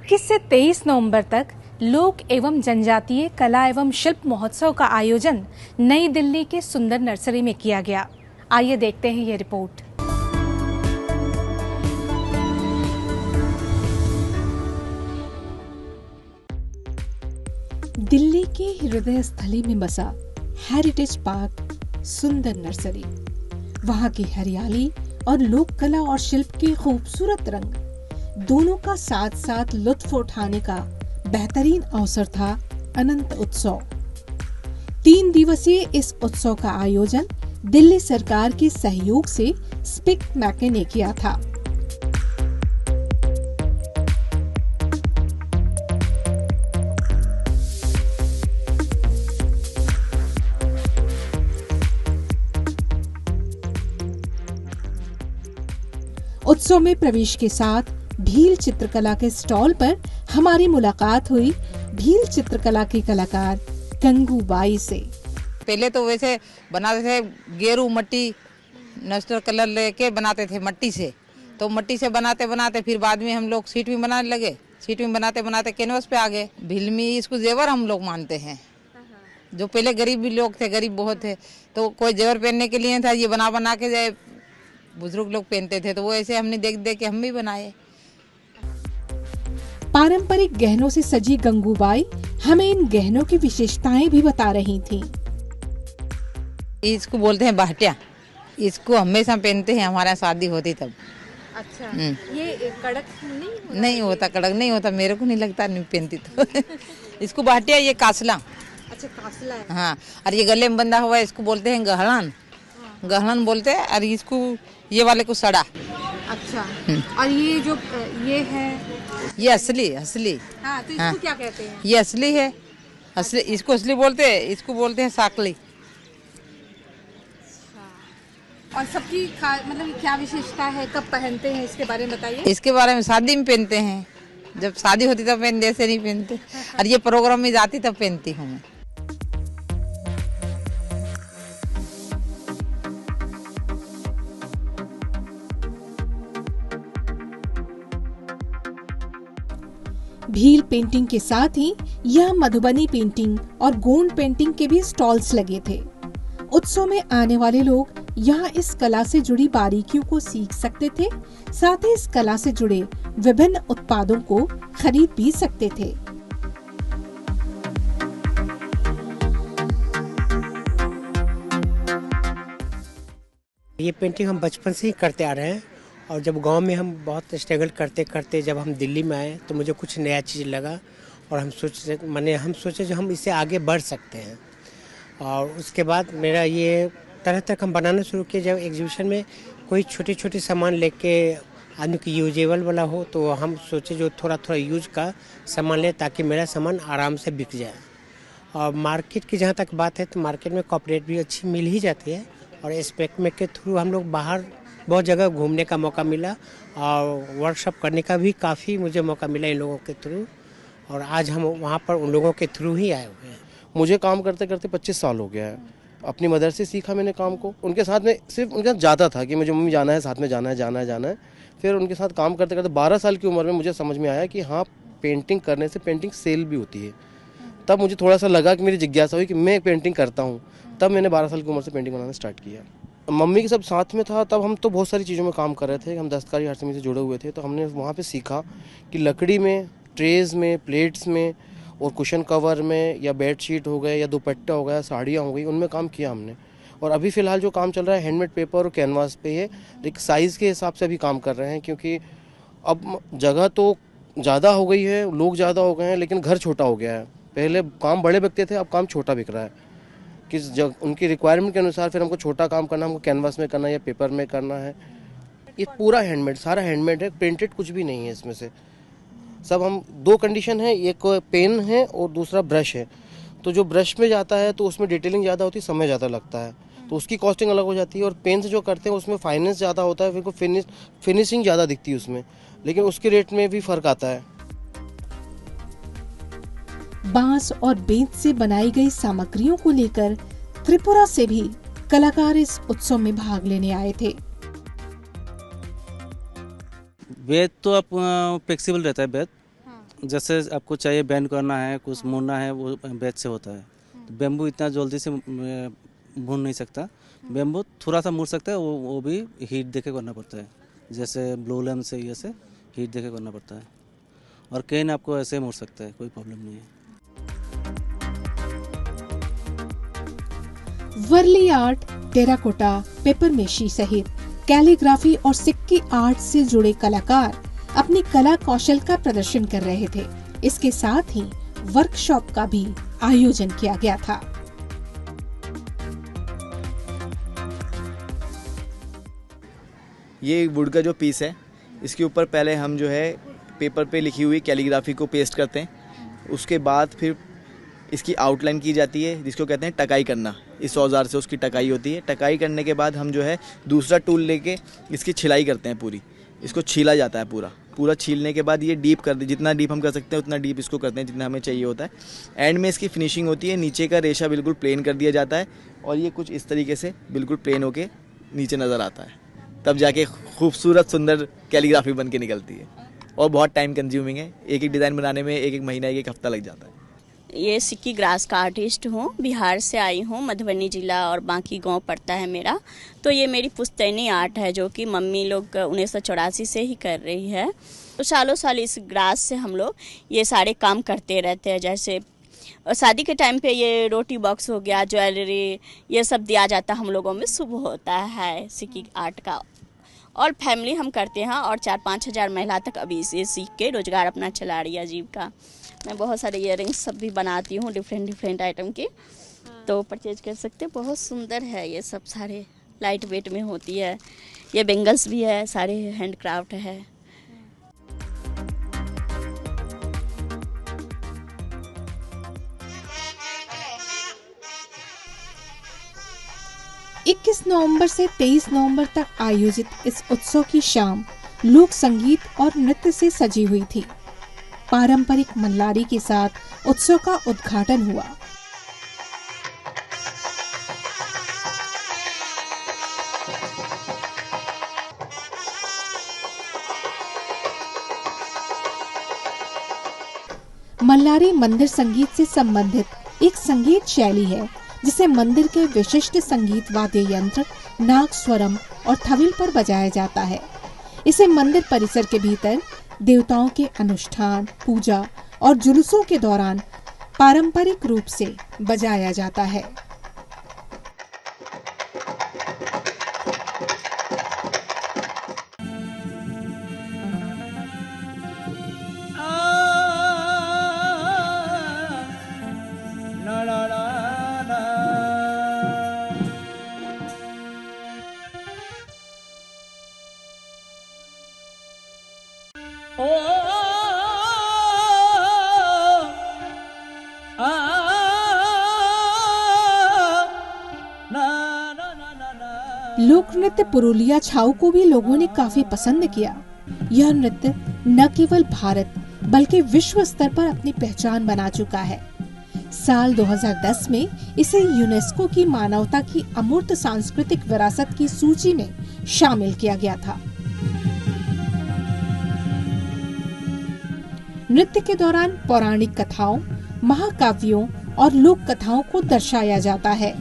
21 से 23 नवंबर तक लोक एवं जनजातीय कला एवं शिल्प महोत्सव का आयोजन नई दिल्ली के सुंदर नर्सरी में किया गया। आइए देखते हैं ये रिपोर्ट। दिल्ली के हृदय स्थली में बसा हेरिटेज पार्क सुंदर नर्सरी, वहां की हरियाली और लोक कला और शिल्प के खूबसूरत रंग दोनों का साथ साथ लुत्फ उठाने का बेहतरीन अवसर था अनंत उत्सव। 3 दिवसीय इस उत्सव का आयोजन दिल्ली सरकार के सहयोग से स्पिक मैके ने किया था। उत्सव में प्रवेश के साथ भील चित्रकला के स्टॉल पर हमारी मुलाकात हुई भील चित्रकला के कलाकार गंगूबाई से। पहले तो वैसे बनाते थे, गेरू मट्टी नेचुरल कलर लेके बनाते थे मट्टी से। तो मट्टी से बनाते बनाते फिर बाद में हम लोग सीट में बनाने लगे। सीट में बनाते बनाते कैनवस पे आ गए। भील में इसको जेवर हम लोग मानते हैं। जो पहले गरीब भी लोग थे, गरीब बहुत थे, तो कोई जेवर पहनने के लिए था, ये बना बना के जाए बुजुर्ग लोग पहनते थे, तो वो ऐसे हमने देख देख के हम भी बनाए। पारंपरिक गहनों से सजी गंगूबाई हमें इन गहनों की विशेषताएं भी बता रही थीं। इसको बोलते हैं बाहटिया। इसको हमेशा पहनते हैं, हमारे यहाँ शादी होती तब। अच्छा, ये कड़क नहीं होता, कड़क नहीं होता, मेरे को नहीं लगता, नहीं पहनती तो। इसको बाहटिया, ये कासला। अच्छा, कासला है। हाँ, और ये गले में बंधा हुआ है, इसको बोलते हैं गहलन। गहलन बोलते हैं। और इसको ये वाले को सड़ा। अच्छा, और ये जो ये है, ये असली असली। हाँ, तो इसको क्या कहते हैं? ये असली है, असली। इसको असली बोलते हैं, इसको बोलते हैं साकली। और सबकी मतलब क्या विशेषता है, कब पहनते हैं, इसके बारे में बताइए। इसके बारे में शादी में पहनते हैं, जब शादी होती तब पहनते, ऐसे नहीं पहनते। और ये प्रोग्राम में जाती तब पहनती हूँ मैं। भील पेंटिंग के साथ ही यह मधुबनी पेंटिंग और गोंड पेंटिंग के भी स्टॉल्स लगे थे। उत्सव में आने वाले लोग यहाँ इस कला से जुड़ी बारीकियों को सीख सकते थे, साथ ही इस कला से जुड़े विभिन्न उत्पादों को खरीद भी सकते थे। ये पेंटिंग हम बचपन से ही करते आ रहे हैं, और जब गांव में हम बहुत स्ट्रगल करते करते जब हम दिल्ली में आए तो मुझे कुछ नया चीज़ लगा, और हम सोचे जो हम इससे आगे बढ़ सकते हैं। और उसके बाद मेरा ये तरह तरह हम बनाना शुरू किए। जब एग्जीबिशन में कोई छोटी छोटी सामान लेके आदमी की यूजेबल वाला हो, तो हम सोचे जो थोड़ा थोड़ा यूज का सामान ले, ताकि मेरा सामान आराम से बिक जाए। और मार्केट की जहाँ तक बात है, तो मार्केट में कॉपरेट भी अच्छी मिल ही जाती है, और स्पेक में के थ्रू हम लोग बाहर बहुत जगह घूमने का मौका मिला, और वर्कशॉप करने का भी काफ़ी मुझे मौका मिला इन लोगों के थ्रू, और आज हम वहाँ पर उन लोगों के थ्रू ही आए हुए हैं। मुझे काम करते करते 25 साल हो गया है। अपनी मदर से सीखा मैंने काम को। उनके साथ में सिर्फ उनके साथ जाता था कि मुझे मम्मी जाना है, साथ में जाना है। फिर उनके साथ काम करते करते 12 साल की उम्र में मुझे समझ में आया कि हाँ, पेंटिंग करने से पेंटिंग सेल भी होती है। तब मुझे थोड़ा सा लगा कि मेरी जिज्ञासा हुई कि मैं पेंटिंग करता हूँ। तब मैंने 12 साल की उम्र से पेंटिंग बनाना स्टार्ट किया। मम्मी के सब साथ में था, तब हम तो बहुत सारी चीज़ों में काम कर रहे थे। हम दस्तकारी आर्ट से जुड़े हुए थे, तो हमने वहाँ पे सीखा कि लकड़ी में, ट्रेज़ में, प्लेट्स में, और कुशन कवर में, या बेड शीट हो गए, या दुपट्टा हो गया, साड़ियाँ हो गई, उनमें काम किया हमने। और अभी फ़िलहाल जो काम चल रहा है हैंडमेड पेपर और कैनवास पे है, लेकिन साइज़ के हिसाब से भी काम कर रहे हैं, क्योंकि अब जगह तो ज़्यादा हो गई है, लोग ज़्यादा हो गए हैं, लेकिन घर छोटा हो गया है। पहले काम बड़े बिकते थे, अब काम छोटा बिक रहा है। किस जगह उनकी रिक्वायरमेंट के अनुसार फिर हमको छोटा काम करना, हमको कैनवास में करना है या पेपर में करना है। ये पूरा हैंडमेड, सारा हैंडमेड है, प्रिंटेड कुछ भी नहीं है इसमें से। सब हम 2 कंडीशन है, एक पेन है और दूसरा ब्रश है। तो जो ब्रश में जाता है तो उसमें डिटेलिंग ज़्यादा होती है, समय ज़्यादा लगता है, तो उसकी कॉस्टिंग अलग हो जाती है। और पेन से जो करते हैं उसमें फाइनेंस ज़्यादा होता है, फिर को फिनिशिंग ज़्यादा दिखती है उसमें, लेकिन उसके रेट में भी फ़र्क आता है। बांस और बेंत से बनाई गई सामग्रियों को लेकर त्रिपुरा से भी कलाकार इस उत्सव में भाग लेने आए थे। बेत तो आप फ्लेक्सिबल रहता है बेत, जैसे आपको चाहिए बैंड करना है, कुछ मोड़ना है, वो बैच से होता है। तो बेम्बू इतना जल्दी से भून नहीं सकता। बेम्बू थोड़ा सा मुड़ सकता है, वो भी हीट देके करना पड़ता है। जैसे ब्लो लैम्प से ये से हीट देके करना पड़ता है। और केन आपको ऐसे मुड़ सकता है, कोई प्रॉब्लम नहीं है। वर्ली आर्ट, टेराकोटा, पेपरमेशी सहित कैलीग्राफी और सिक्के आर्ट से जुड़े कलाकार अपनी कला कौशल का प्रदर्शन कर रहे थे। इसके साथ ही वर्कशॉप का भी आयोजन किया गया था। ये वुड का जो पीस है, इसके ऊपर पहले हम जो है पेपर पे लिखी हुई कैलीग्राफी को पेस्ट करते हैं। उसके बाद फिर इसकी आउटलाइन की जाती है, जिसको कहते हैं टकाई करना। इस औजार से उसकी टकाई होती है। टकाई करने के बाद हम जो है दूसरा टूल लेके इसकी छिलाई करते हैं। पूरी इसको छीला जाता है। पूरा छीलने के बाद ये डीप कर दे, जितना डीप हम कर सकते हैं उतना डीप इसको करते हैं, जितना हमें चाहिए होता है। एंड में इसकी फिनिशिंग होती है। नीचे का रेशा बिल्कुल प्लेन कर दिया जाता है और ये कुछ इस तरीके से बिल्कुल प्लेन होके नीचे नज़र आता है। तब जाके खूबसूरत सुंदर कैलीग्राफी बन के निकलती है। और बहुत टाइम कंज्यूमिंग है। एक डिज़ाइन बनाने में एक महीना, एक हफ्ता लग जाता है। ये सिक्की ग्रास का आर्टिस्ट हूँ। बिहार से आई हूँ। मधुबनी जिला और बाकी गांव पड़ता है मेरा। तो ये मेरी पुश्तैनी आर्ट है, जो कि मम्मी लोग 1984 से ही कर रही है। तो सालों साल इस ग्रास से हम लोग ये सारे काम करते रहते हैं। जैसे शादी के टाइम पे ये रोटी बॉक्स हो गया, ज्वेलरी, ये सब दिया जाता हम लोगों में शुभ होता है सिक्की आर्ट का। और फैमिली हम करते हैं और 4-5 हज़ार महिला तक अभी इसे सीख के रोजगार अपना चला रही है आजीविका। मैं बहुत सारे इयररिंग्स सब भी बनाती हूँ, डिफरेंट आइटम के। तो परचेज कर सकते हैं। बहुत सुंदर है ये सब, सारे लाइट वेट में होती है। ये बेंगल्स भी है, सारे हैंड क्राफ्ट है। इक्कीस नवंबर से 23 नवंबर तक आयोजित इस उत्सव की शाम लोक संगीत और नृत्य से सजी हुई थी। पारंपरिक मल्लारी के साथ उत्सव का उद्घाटन हुआ। मल्लारी मंदिर संगीत से संबंधित एक संगीत शैली है, जिसे मंदिर के विशिष्ट संगीत वाद्य यंत्र नागस्वरम और थविल पर बजाया जाता है। इसे मंदिर परिसर के भीतर देवताओं के अनुष्ठान, पूजा और जुलूसों के दौरान पारंपरिक रूप से बजाया जाता है। लोक नृत्य पुरुलिया छाऊ को भी लोगों ने काफी पसंद किया। यह नृत्य न केवल भारत बल्कि विश्व स्तर पर अपनी पहचान बना चुका है। साल 2010 में इसे यूनेस्को की मानवता की अमूर्त सांस्कृतिक विरासत की सूची में शामिल किया गया था। नृत्य के दौरान पौराणिक कथाओं, महाकाव्यों और लोक कथाओं को दर्शाया जाता है।